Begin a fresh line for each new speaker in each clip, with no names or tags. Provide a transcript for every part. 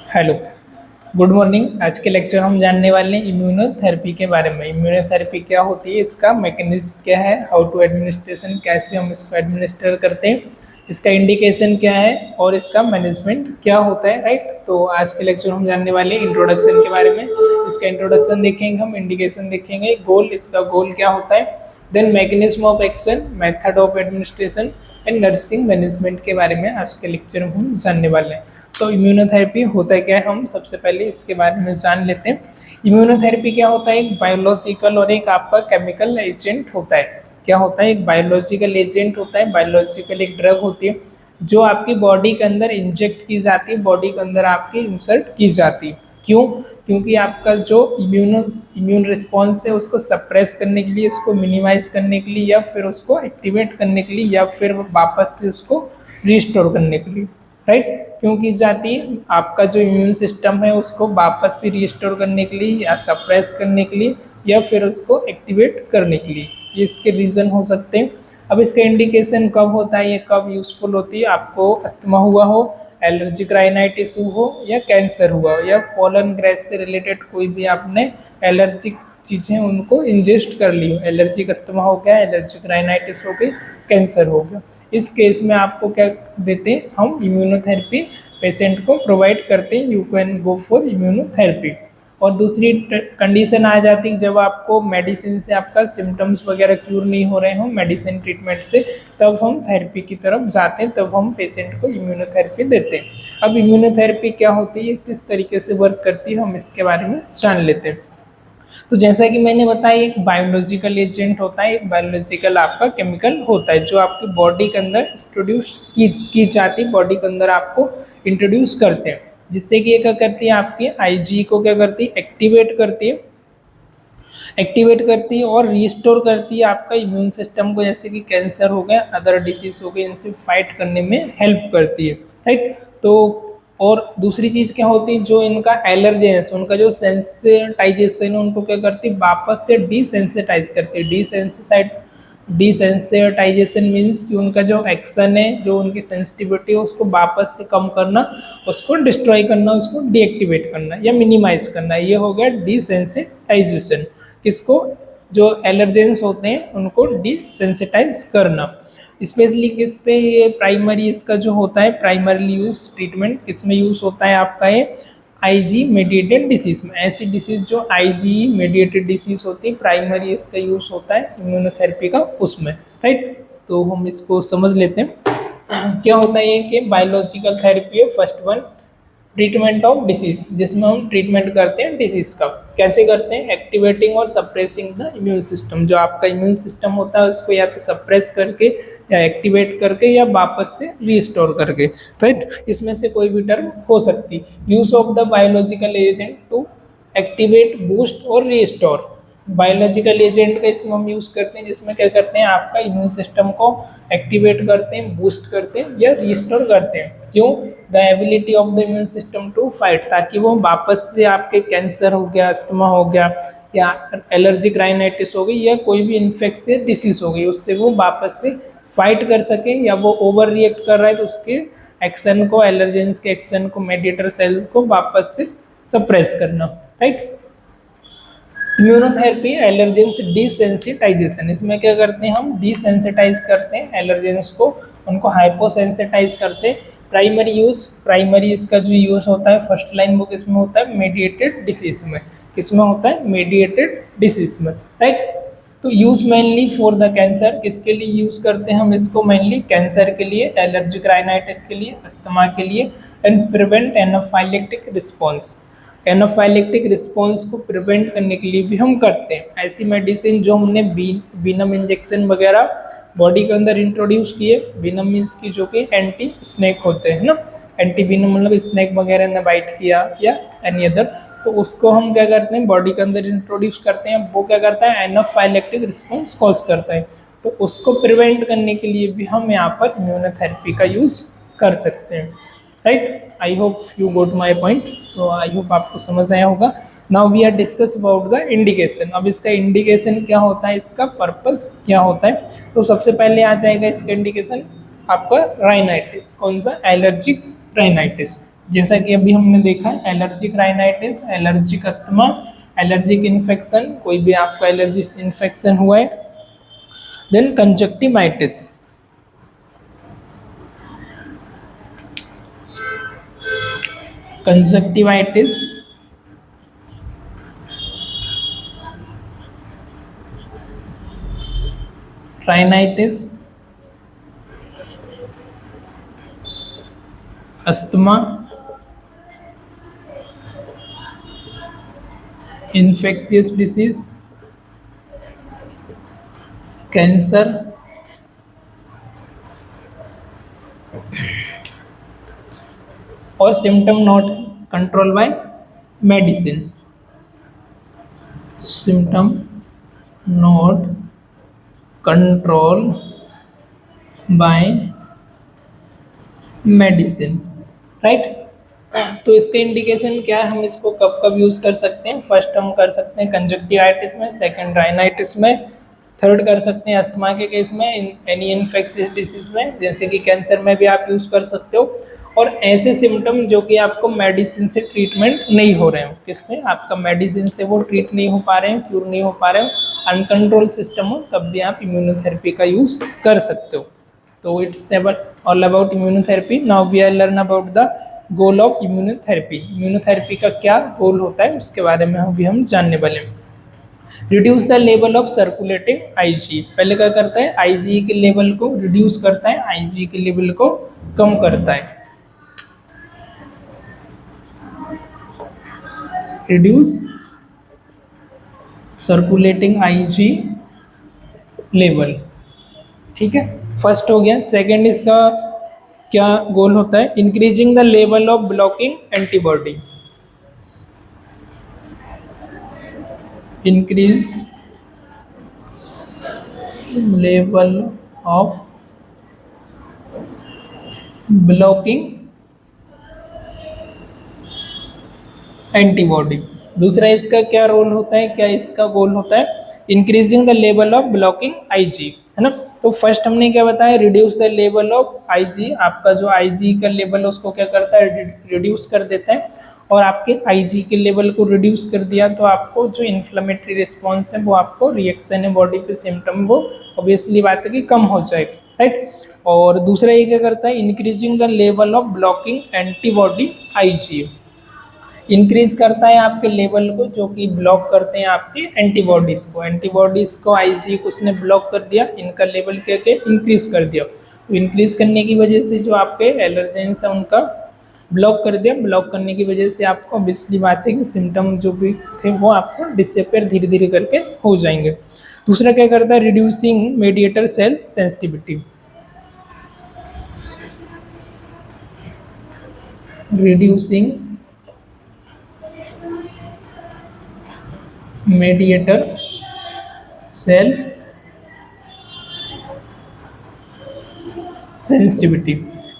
Hello, good morning. आज के lecture हम जानने वाले हैं इम्यूनोथेरेपी के बारे में। इम्यूनोथेरेपी क्या होती है, इसका मैकेनिज्म क्या है, हाउ टू एडमिनिस्ट्रेशन, कैसे हम इसको एडमिनिस्टर करते हैं, इसका इंडिकेशन क्या है और इसका मैनेजमेंट क्या होता है, राइट। तो आज के लेक्चर हम जानने वाले हैं इंट्रोडक्शन के बारे में। इसका इंट्रोडक्शन देखेंगे हम, इंडिकेशन देखेंगे, गोल, इसका गोल क्या होता है, then mechanism of action, method of administration and nursing management के बारे में आज के लेक्चर में हम जानने वाले हैं। तो इम्यूनोथेरेपी होता है क्या है, हम सबसे पहले इसके बारे में जान लेते हैं। इम्यूनोथेरेपी क्या होता है, एक बायोलॉजिकल और एक आपका केमिकल एजेंट होता है। क्या होता है, एक बायोलॉजिकल एजेंट होता है, बायोलॉजिकल एक ड्रग होती है जो आपकी बॉडी के अंदर इंजेक्ट की जाती है, बॉडी के अंदर आपकी इंसर्ट की जाती है। क्यों? क्योंकि आपका जो इम्यून रिस्पॉन्स है उसको सप्रेस करने के लिए, उसको मिनिमाइज करने के लिए, या फिर उसको एक्टिवेट करने के लिए, या फिर वापस से उसको रिस्टोर करने के लिए, राइट। क्यों की जाती है? आपका जो इम्यून सिस्टम है उसको वापस से रिस्टोर करने के लिए, या सप्रेस करने के लिए, या फिर उसको एक्टिवेट करने के लिए। ये इसके रीज़न हो सकते हैं। अब इसका इंडिकेशन कब होता है, ये कब यूज़फुल होती है? आपको अस्थमा हुआ हो, एलर्जिक राइनाइटिस हो, या कैंसर हुआ हो, या पोलन ग्रेस से रिलेटेड कोई भी आपने एलर्जिक चीज़ें उनको इंजेस्ट कर ली हो, एलर्जिक अस्थमा हो गया, एलर्जिक राइनाइटिस हो गई, कैंसर हो गया, इस केस में आपको क्या देते हैं, हम इम्यूनोथेरेपी पेशेंट को प्रोवाइड करते हैं। You can go for immunotherapy. और दूसरी कंडीशन आ जाती है जब आपको मेडिसिन से आपका सिम्टम्स वगैरह क्यूर नहीं हो रहे हो मेडिसिन ट्रीटमेंट से, तब हम थेरेपी की तरफ जाते हैं, तब हम पेशेंट को इम्यूनोथेरेपी देते हैं। अब इम्यूनोथेरेपी क्या होती है, किस तरीके से वर्क करती है, हम इसके बारे में जान लेते हैं। तो जैसा कि मैंने बताया, एक बायोलॉजिकल एजेंट होता है, एक बायोलॉजिकल आपका केमिकल होता है जो आपकी बॉडी के अंदर इंट्रोड्यूस की जाती है, बॉडी के अंदर आपको इंट्रोड्यूस करते हैं, जिससे कि ये क्या करती है, आपकी आईजी को क्या करती है, एक्टिवेट करती है और रिस्टोर करती है आपका इम्यून सिस्टम को। जैसे कि कैंसर हो गया, अदर डिसीज हो गए, इनसे फाइट करने में हेल्प करती है, राइट। तो और दूसरी चीज़ क्या होती है, जो इनका एलर्जेंस, उनका जो सेंसिटाइजेशन है, उनको क्या करती है, वापस से डिसेंसिटाइज करती है। डिसेंसिटाइजेशन मीन्स कि उनका जो एक्शन है, जो उनकी सेंसिटिविटी है, उसको वापस से कम करना, उसको डिस्ट्रॉय करना, उसको डीएक्टिवेट करना या मिनिमाइज करना, ये हो गया डिसेंसिटाइजेशन। किसको? जो एलर्जेंस होते हैं उनको डिसेंसिटाइज करना। स्पेशली किस पे ये प्राइमरी इसका जो होता है, प्राइमरली यूज ट्रीटमेंट किस में यूज होता है आपका, ये आईजी मेडिएटेड डिसीज में। ऐसी डिसीज जो आईजी मेडिएटेड डिसीज होती है, प्राइमरी इसका यूज होता है इम्यूनोथेरेपी का उसमें, राइट। तो हम इसको समझ लेते हैं। क्या होता है ये कि बायोलॉजिकल थेरेपी है first one, treatment of disease, जिसमें हम ट्रीटमेंट करते हैं डिसीज का। कैसे करते हैं? एक्टिवेटिंग और सप्रेसिंग द इम्यून सिस्टम। जो आपका इम्यून सिस्टम होता है उसको या तो सप्रेस करके, या एक्टिवेट करके, या वापस से रिस्टोर करके, राइट। इसमें से कोई भी टर्म हो सकती। Use of the biological agent to activate, boost और रिस्टोर। बायोलॉजिकल एजेंट का इसमें हम यूज़ करते हैं, जिसमें क्या करते हैं, आपका इम्यून सिस्टम को एक्टिवेट करते हैं, बूस्ट करते हैं या रिस्टोर करते हैं। क्यों? The ability of the immune system to fight, ताकि वो वापस से आपके कैंसर हो गया, अस्थमा हो गया, या एलर्जिक राइनाइटिस हो गई, या कोई भी इन्फेक्शियस डिसीज हो गई, उससे वो वापस से फाइट कर सके। या वो ओवर रिएक्ट कर रहा है तो उसके एक्शन को, एलर्जेंस के एक्शन को, मेडिएटर सेल्स को वापस से सप्रेस करना, राइट। इम्यूनोथेरेपी एलर्जेंस डिसेंसिटाइजेशन, इसमें क्या करते हैं, हम डिसेंसिटाइज करते हैं एलर्जेंस को, उनको हाइपोसेंसिटाइज करते हैं। प्राइमरी इसका जो यूज होता है फर्स्ट लाइन वो किसमें होता है, मेडिएटेड डिसीज में। किसमें होता है? मेडिएटेड डिसीज में, राइट। तो use mainly for the cancer, किसके लिए यूज करते हैं हम इसको? मेनली कैंसर के लिए, एलर्जिक राइनाइटिस के लिए, अस्थमा के लिए, and prevent anaphylactic response. Anaphylactic response को प्रिवेंट करने के लिए भी हम करते हैं। ऐसी मेडिसिन जो हमने विनम इंजेक्शन वगैरह बॉडी के अंदर इंट्रोड्यूस किए, विनम मीन्स की जो कि एंटी स्नेक होते हैं ना, एंटी विनम मतलब स्नेक वगैरह ने बाइट किया या एनी अदर, तो उसको हम क्या करते हैं, बॉडी के अंदर इंट्रोड्यूस करते हैं। वो क्या करता है, एनाफाइलेक्टिक रिस्पॉन्स कॉज करता है। तो उसको प्रिवेंट करने के लिए भी हम यहाँ पर इम्यूनोथेरेपी का यूज़ कर सकते हैं, right. I hope you got my point. तो आई होप आपको समझ आया होगा। Now we are discuss about the indication. अब इसका इंडिकेशन क्या होता है, इसका पर्पस क्या होता है। तो सबसे पहले आ जाएगा इसका इंडिकेशन, आपका राइनाइटिस, कौन सा, एलर्जिक राइनाइटिस। जैसा कि अभी हमने देखा है, allergic rhinitis, allergic asthma, allergic infection, कोई भी आपका एलर्जी इन्फेक्शन हुआ है। Then conjunctivitis, conjunctivitis, rhinitis, asthma, infectious disease, cancer, और symptom not control by medicine, symptom not control by medicine, right. तो इसका इंडिकेशन क्या है, हम इसको कब कब यूज कर सकते हैं? फर्स्ट हम कर सकते हैं कंजक्टिवाइटिस में, सेकंड राइनाइटिस में, थर्ड कर सकते हैं अस्थमा के केस में, एनी इन्फेक्शियस डिसीज में, जैसे कि कैंसर में भी आप यूज कर सकते हो। और ऐसे सिम्टम जो कि आपको मेडिसिन से ट्रीटमेंट नहीं हो रहे हो, किससे, आपका मेडिसिन से वो ट्रीट नहीं हो पा रहे हैं, क्यूर नहीं हो पा रहे हो, अनकंट्रोल सिस्टम हो, तब भी आप इम्यूनोथेरेपी का यूज कर सकते हो। तो it's all about immunotherapy. Now we are learn about the goal of immunotherapy. Immunotherapy का क्या गोल होता है उसके बारे में अभी हम जानने वाले हैं। Reduce the level of circulating IG, पहले क्या करता है, आईजी के लेवल को रिड्यूस करता है, आईजी के लेवल को कम करता है। रिड्यूस सर्कुलेटिंग आईजी लेवल, ठीक है, फर्स्ट हो गया। सेकंड इसका क्या गोल होता है, increasing the level of blocking antibody, increase level of blocking antibody. दूसरा इसका क्या रोल होता है, क्या इसका गोल होता है, increasing the level of blocking IG, है ना। तो फर्स्ट हमने क्या बताया, reduce the level of IG, आपका जो आईजी का लेवल है उसको क्या करता है, रिड्यूस कर देता है। और आपके आईजी के लेवल को रिड्यूस कर दिया तो आपको जो इन्फ्लेमेटरी रिस्पॉन्स है, वो आपको रिएक्शन है बॉडी पे, सिम्टम वो ऑब्वियसली बात है कि कम हो जाएगा, राइट। और दूसरा ये क्या करता है, increasing the level of blocking antibody IG, increase करता है आपके लेवल को जो कि ब्लॉक करते हैं आपके एंटीबॉडीज को, एंटीबॉडीज को आईजी को उसने ब्लॉक कर दिया, इनका लेवल क्या क्या इंक्रीज कर दिया। तो इंक्रीज करने की वजह से जो आपके एलर्जेंस है उनका ब्लॉक कर दिया, ब्लॉक करने की वजह से आपको ऑब्वियसली बात है कि सिम्टम जो भी थे वो आपको डिसअपियर धीरे धीरे करके हो जाएंगे। दूसरा क्या करता है, reducing mediator cell sensitivity, reducing mediator cell sensitivity,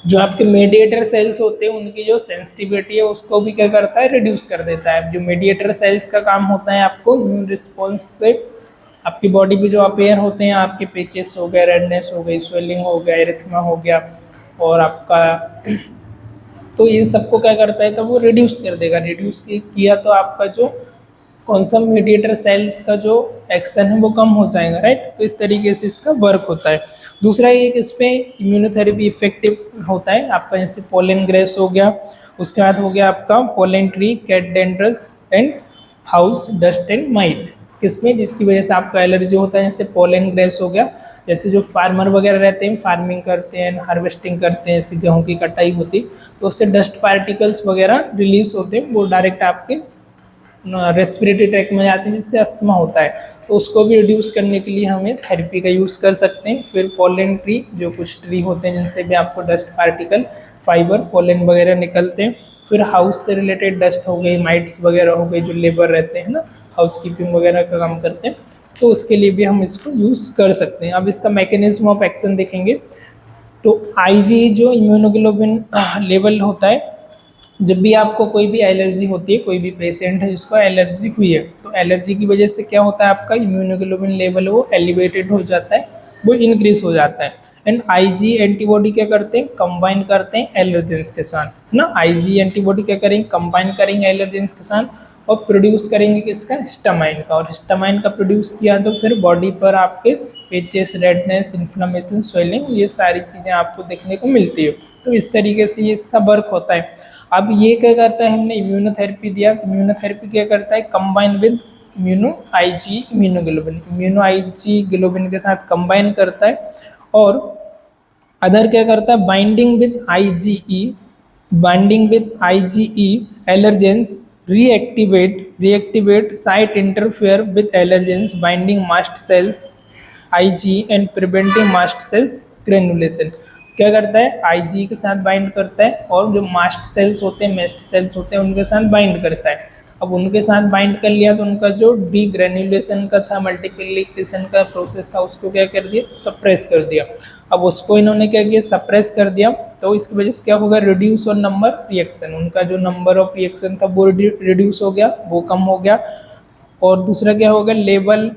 जो आपके मेडिएटर सेल्स होते हैं उनकी जो सेंसिटिविटी है उसको भी क्या करता है, रिड्यूस कर देता है। जो मेडिएटर सेल्स का काम होता है आपको इम्यून रिस्पॉन्स से आपकी बॉडी पे जो अपेयर होते हैं, आपके पेचेस हो गए, रेडनेस हो गई, स्वेलिंग हो गया, एरिथमा हो गया, और आपका तो ये सबको क्या करता है, तो वो रिड्यूस कर देगा। रिड्यूस किया तो आपका जो कौन सा मेडिएटर सेल्स का जो एक्शन है वो कम हो जाएगा, राइट। तो इस तरीके से इसका वर्क होता है। दूसरा एक इस पे इम्यूनोथेरेपी इफेक्टिव होता है आपका, जैसे पोलन ग्रेस हो गया, उसके बाद हो गया आपका pollen tree, cat dander and house dust and mite, किसमें, जिसकी वजह से आपका एलर्जी होता है। जैसे पोलन ग्रेस हो गया, जैसे जो फार्मर वगैरह रहते हैं, फार्मिंग करते हैं, हार्वेस्टिंग करते हैं, जैसे गेहूँ की कटाई होती तो उससे डस्ट पार्टिकल्स वगैरह रिलीज होते हैं, वो डायरेक्ट आपके रेस्पिरेटरी ट्रैक में जाते हैं, जिससे अस्थमा होता है। तो उसको भी रिड्यूस करने के लिए हमें थेरेपी का यूज़ कर सकते हैं। फिर पोलन ट्री, जो कुछ ट्री होते हैं जिनसे भी आपको डस्ट पार्टिकल, फाइबर, पोलन वगैरह निकलते हैं। फिर हाउस से रिलेटेड डस्ट हो गई, माइट्स वगैरह हो गई, जो लेबर रहते हैं ना, हाउस कीपिंग वगैरह का काम करते हैं, तो उसके लिए भी हम इसको यूज़ कर सकते हैं। अब इसका मैकेनिज्म ऑफ एक्शन देखेंगे तो आईजी जो इम्यूनोग्लोबिन लेवल होता है, जब भी आपको कोई भी एलर्जी होती है, कोई भी पेशेंट है जिसको एलर्जी हुई है, तो एलर्जी की वजह से क्या होता है, आपका इम्यूनोग्लोबिन लेवल वो एलिवेटेड हो जाता है, वो इंक्रीज हो जाता है। एंड आईजी एंटीबॉडी क्या करते हैं, कंबाइन करते हैं एलर्जेंस के साथ, है ना। आईजी एंटीबॉडी क्या करेंगे, कंबाइन करेंगे एलर्जेंस के साथ और प्रोड्यूस करेंगे किसका, हिस्टामाइन का। और हिस्टामाइन का प्रोड्यूस किया तो फिर बॉडी पर आपके पेचेस, रेडनेस, इन्फ्लेमेशन, स्वेलिंग, ये सारी चीज़ें आपको देखने को मिलती है। तो इस तरीके से ये इसका वर्क होता है। अब ये क्या करता है, हमने इम्यूनोथेरेपी दिया, इम्यूनोथेरेपी क्या करता है, combine with immuno IG globin के साथ कंबाइन करता है। और अदर क्या करता है, binding with IgE allergens reactivate site interfere with allergens binding mast cells IG and preventing mast cells granulation। क्या करता है, आईजी के साथ बाइंड करता है और जो मास्ट सेल्स होते हैं उनके साथ बाइंड करता है। अब उनके साथ बाइंड कर लिया तो उनका जो डीग्रेन्युलेशन का था, मल्टीप्लिकेशन का प्रोसेस था, उसको क्या कर दिया, सप्रेस कर दिया। अब उसको इन्होंने क्या किया, सप्रेस कर दिया। तो इसकी वजह से क्या होगा, रिड्यूस और नंबर रिएक्शन, उनका जो नंबर ऑफ रिएक्शन था वो रिड्यूस हो गया, वो कम हो गया। और दूसरा क्या होगा, level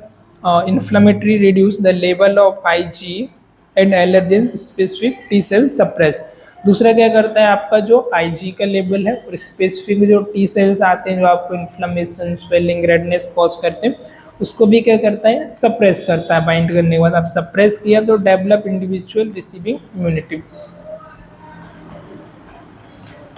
inflammatory, reduce the level of IG and allergen specific T cell suppress. दूसरा क्या करता है, आपका जो आईजी का लेवल है और स्पेसिफिक जो टी सेल्स आते हैं जो आपको इन्फ्लेमेशन, स्वेलिंग, रेडनेस कॉज करते हैं, उसको भी क्या करता है, सप्रेस करता है। बाइंड करने के बाद आप सप्रेस किया तो develop individual receiving immunity,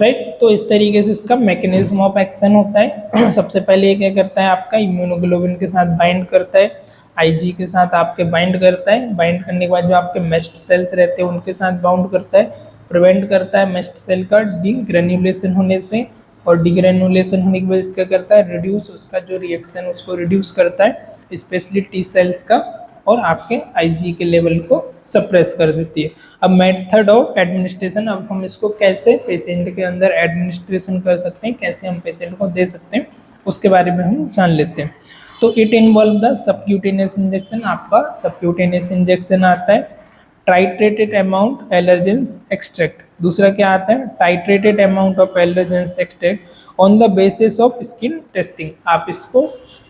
right. तो इस तरीके से इसका मैकेनिज्म ऑफ एक्शन होता है। सबसे पहले ये क्या करता है, आपका इम्यूनोग्लोबिन के साथ बाइंड करता है, आईजी के साथ आपके बाइंड करता है। बाइंड करने के बाद जो आपके मेस्ट सेल्स रहते हैं उनके साथ बाउंड करता है, प्रिवेंट करता है मेस्ट सेल का डीग्रेन्युलेशन होने से। और डीग्रेन्युलेशन होने की वजह से क्या करता है, रिड्यूस उसका जो रिएक्शन उसको रिड्यूस करता है, स्पेशली टी सेल्स का, और आपके आईजी के लेवल को सप्रेस कर देती है। अब मेथड ऑफ एडमिनिस्ट्रेशन, अब हम इसको कैसे पेशेंट के अंदर एडमिनिस्ट्रेशन कर सकते हैं, कैसे हम पेशेंट को दे सकते हैं, उसके बारे में हम जान लेते हैं। तो it involve the subcutaneous injection, आपका सबक्यूटेनियस इंजेक्शन आता है। टाइट्रेटेड अमाउंट एलर्जेंस एक्सट्रैक्ट, दूसरा क्या आता है, titrated amount of allergens extract on the basis of skin testing. आप इसको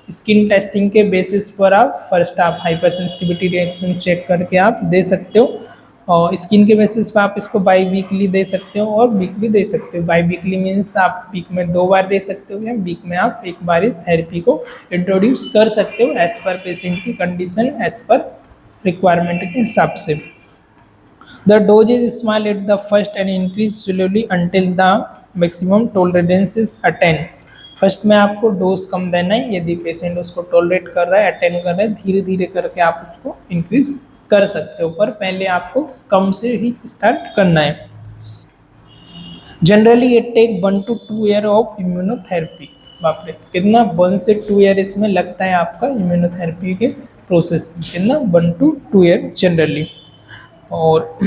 स्किन टेस्टिंग के बेसिस पर आप फर्स्ट आप हाइपर सेंसिटिविटी रिएक्शन चेक करके आप दे सकते हो, और स्किन के बेसिस पर आप इसको बाई वीकली दे सकते हो और वीकली दे सकते हो। बाई वीकली मीन्स आप वीक में 2 बार दे सकते हो या वीक में आप 1 बार इस थेरेपी को इंट्रोड्यूस कर सकते हो, एज पर पेशेंट की कंडीशन, एज पर रिक्वायरमेंट के हिसाब से। The dose is small at the first and increase slowly until the maximum tolerance is attained। First में आपको डोज कम देना है, यदि पेशेंट उसको टॉलरेट कर रहा है, अटेंड कर रहा है, धीरे धीरे करके आप उसको इंक्रीज कर सकते हो, पर पहले आपको कम से ही स्टार्ट करना है। Generally it take 1 to 2 year of immunotherapy. बाप रे, कितना 1 से 2 ईयर इसमें लगता है आपका इम्यूनोथेरेपी के प्रोसेस में, कितना 1 to 2 ईयर जनरली। और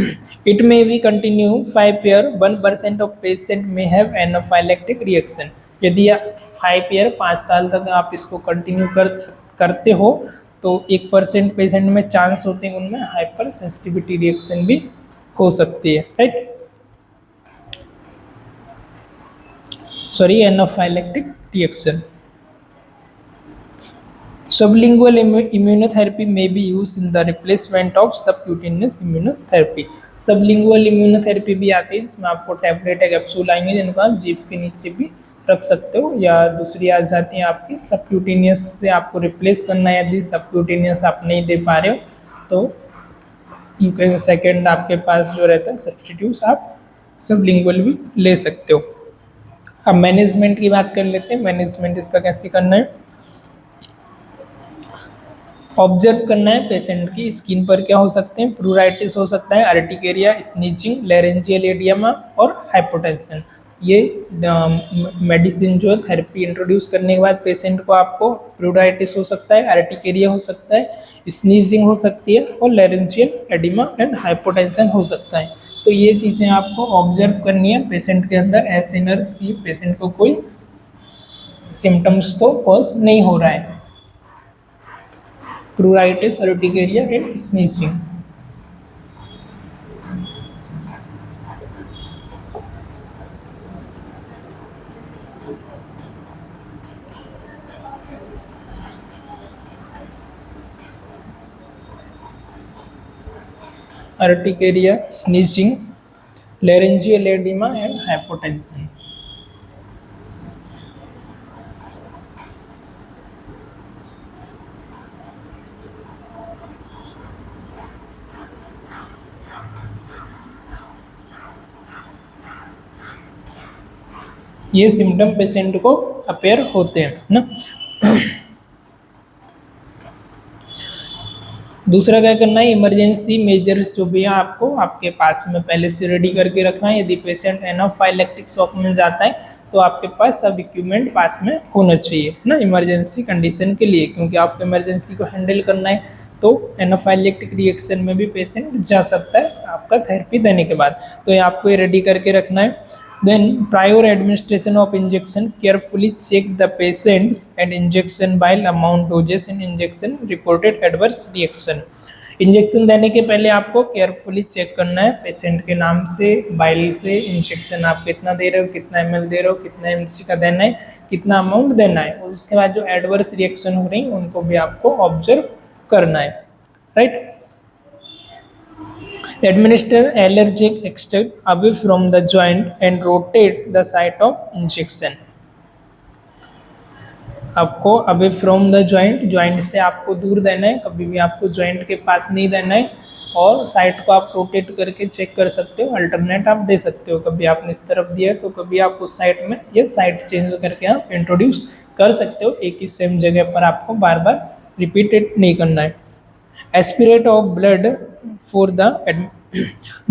it may be continue 5 year, 1% of patient में हैव एनाफाइलेक्टिक रिएक्शन। यदि आप 5 ईयर 5 साल तक आप इसको कंटिन्यू करते हो तो 1% पेशेंट में चांस होते हैं उनमें हाइपर सेंसिटिविटी रिएक्शन भी हो सकती है, right. Sorry, anaphylactic reaction. Sublingual immunotherapy may be used in the replacement of subcutaneous immunotherapy। Sublingual immunotherapy भी आती है जिसमें आपको टैबलेट या कैप्सूल आएंगे जिनको आप जीभ के नीचे भी रख सकते हो, या दूसरी आ जाती है आपकी सबक्यूटेनियस से आपको रिप्लेस करना है। यदि सबक्यूटेनियस आप नहीं दे पा रहे हो तो यू कैन सेकेंड आपके पास जो रहता है सब्सटीट्यूट, आप सबलिंगुअल भी ले सकते हो। अब मैनेजमेंट की बात कर लेते हैं। मैनेजमेंट इसका कैसे करना है, ऑब्जर्व करना है पेशेंट की स्किन पर क्या हो सकते हैं, प्लूराइटिस हो सकता है, अर्टिकेरिया, स्नीचिंग, लैरेंजियल एडियमा और हाइपोटेंशन। ये मेडिसिन जो थेरेपी इंट्रोड्यूस करने के बाद पेशेंट को आपको प्लूराइटिस हो सकता है, अर्टिकेरिया हो सकता है, स्नीजिंग हो सकती है और लैरेंजियल एडिमा एंड हाइपोटेंशन हो सकता है। तो ये चीज़ें आपको ऑब्जर्व करनी है पेशेंट के अंदर, एज सीनर्स की पेशेंट को कोई सिम्टम्स तो कॉज नहीं हो रहा है। Pleuritis, urticaria and sneezing. Urticaria, sneezing, laryngeal edema and hypotension. ये सिम्टम पेशेंट को अपेयर होते हैं ना। दूसरा क्या करना है, इमरजेंसी मेजर्स जो भी है आपको आपके पास में पहले से रेडी करके रखना है। यदि पेशेंट एनाफाइलेक्टिक शॉक में जाता है तो आपके पास सब इक्विपमेंट पास में होना चाहिए ना, इमरजेंसी कंडीशन के लिए, क्योंकि आपको इमरजेंसी को हैंडल करना है। तो एनाफाइलेक्टिक रिएक्शन में भी पेशेंट जा सकता है आपका थेरेपी देने के बाद, तो ये आपको ये रेडी करके रखना है। Then prior administration of injection, carefully check the patients and injection vial amount, doses and injection reported adverse reaction. Injection देने के पहले आपको केयरफुली चेक करना है पेशेंट के नाम से, वाइल से इंजेक्शन आप कितना दे रहे हो, कितना ml दे रहे हो, कितना mg का देना है, कितना अमाउंट देना है, और उसके बाद जो एडवर्स रिएक्शन हो रही उनको भी आपको ऑब्जर्व करना है, right. Administer allergic extract away from the joint and rotate the site of injection. आपको अवे फ्रॉम द ज्वाइंट से आपको दूर देना है, कभी भी आपको ज्वाइंट के पास नहीं देना है। और साइट को आप रोटेट करके चेक कर सकते हो, अल्टरनेट आप दे सकते हो, कभी आपने इस तरफ दिया तो कभी आप उस साइड में ये साइट चेंज करके आप इंट्रोड्यूस कर सकते हो। एक ही सेम जगह पर आपको बार बार रिपीटेड नहीं करना है। Aspirate of blood for the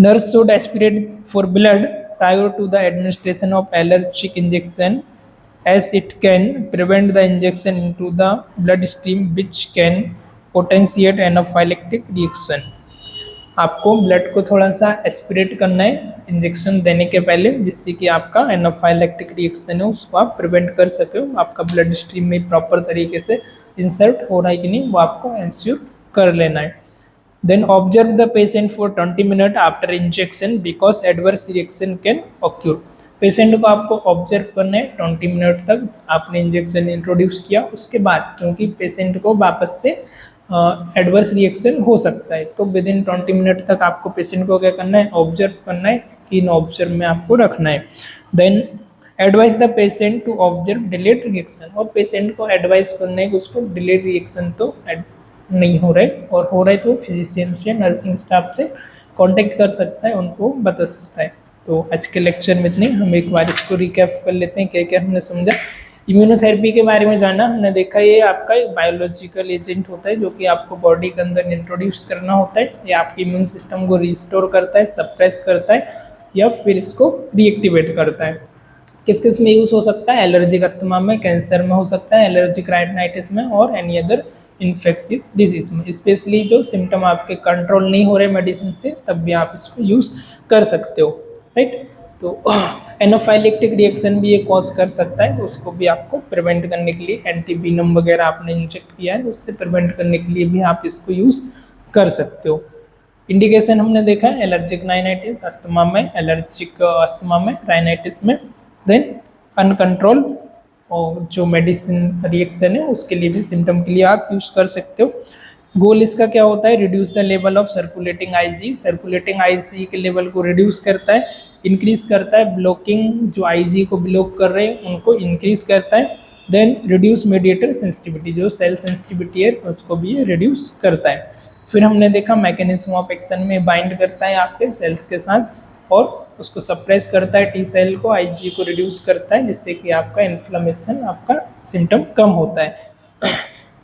nurse should aspirate for blood prior to the administration of allergic injection, as it can prevent the injection into the bloodstream, which can potentiate anaphylactic reaction. आपको blood को थोड़ा सा aspirate करना है injection देने के पहले, जिससे कि आपका एनाफाइलेक्टिक रिएक्शन है उसको आप प्रिवेंट कर सके हो। आपका ब्लड स्ट्रीम में प्रॉपर तरीके से इंसर्ट हो रहा है कि नहीं वो आपको एंश्योर कर लेना है। Then observe the patient for 20 minute after injection because adverse reaction can occur. Patient को आपको ऑब्जर्व करना है 20 मिनट तक, आपने इंजेक्शन इंट्रोड्यूस किया उसके बाद, क्योंकि पेशेंट को वापस से एडवर्स रिएक्शन हो सकता है। तो विद इन 20 मिनट तक आपको पेशेंट को क्या करना है, ऑब्जर्व करना है, कि इन ऑब्जर्व में आपको रखना है। Then advise the patient to observe delayed reaction, और पेशेंट को एडवाइस करना है कि उसको डिलेड रिएक्शन तो नहीं हो रहे, और हो रहे तो फिजिशियन से, नर्सिंग स्टाफ से कांटेक्ट कर सकता है, उनको बता सकता है। तो आज के लेक्चर में इतने, हम एक बार इसको रिकैप कर लेते हैं क्या क्या हमने समझा। इम्यूनोथेरेपी के बारे में जाना, हमने देखा ये आपका एक बायोलॉजिकल एजेंट होता है जो कि आपको बॉडी के अंदर इंट्रोड्यूस करना होता है। ये आपके इम्यून सिस्टम को रिस्टोर करता है, सप्रेस करता है, या फिर इसको रीएक्टिवेट करता है। किस किस में यूज़ हो सकता है, एलर्जिक अस्थमा में, कैंसर में हो सकता है, एलर्जिक राइनाइटिस में, और एनी अदर इन्फेक्शियस डिजीज में। स्पेशली जो सिम्टम आपके कंट्रोल नहीं हो रहे मेडिसिन से, तब भी आप इसको यूज़ कर सकते हो, राइट। तो एनाफाइलेक्टिक रिएक्शन भी ये कॉज कर सकता है, तो उसको भी आपको प्रिवेंट करने के लिए एंटीवीनम वगैरह आपने इंजेक्ट किया है तो उससे प्रिवेंट करने के लिए भी आप इसको यूज़ कर सकते हो। इंडिकेशन हमने देखा है एलर्जिक राइनाइटिस अस्थमा में, एलर्जिक अस्थमा में, राइनाइटिस में। देन अनकंट्रोल और जो मेडिसिन रिएक्शन है उसके लिए भी, सिम्टम के लिए आप यूज़ कर सकते हो। गोल इसका क्या होता है, reduce the level of circulating IG, circulating IG के लेवल को रिड्यूस करता है, इंक्रीज करता है, ब्लॉकिंग जो आईजी को ब्लॉक कर रहे हैं उनको इंक्रीज करता है। देन रिड्यूस मेडिएटर सेंसिटिविटी, जो सेल सेंसिटिविटी है उसको भी रिड्यूस करता है। फिर हमने देखा मैकेनिज्म ऑफ एक्शन में बाइंड करता है आपके सेल्स के साथ, और उसको सप्रेस करता है टी सेल को, आईजी को रिड्यूस करता है, जिससे कि आपका इन्फ्लेमेशन, आपका सिम्टम कम होता है।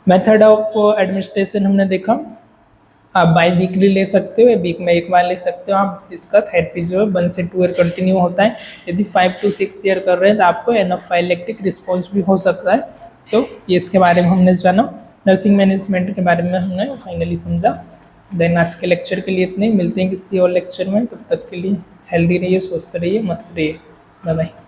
मेथड ऑफ एडमिनिस्ट्रेशन हमने देखा, आप बाई वीकली ले सकते हो, वीक में एक बार ले सकते हो आप। इसका थेरेपी जो है 1 से 2 ईयर कंटिन्यू होता है। यदि 5 to 6 ईयर कर रहे हैं तो आपको एनाफाइलेक्टिक रिस्पॉन्स भी हो सकता है। तो ये इसके बारे में हमने जाना। नर्सिंग मैनेजमेंट के बारे में हमने फाइनली समझा। देन आज के लेक्चर के लिए इतने, मिलते हैं किसी और लेक्चर में, तब तक के लिए हेल्दी रहिए, स्वस्थ रहिए, मस्त रहिए, बाय बाय।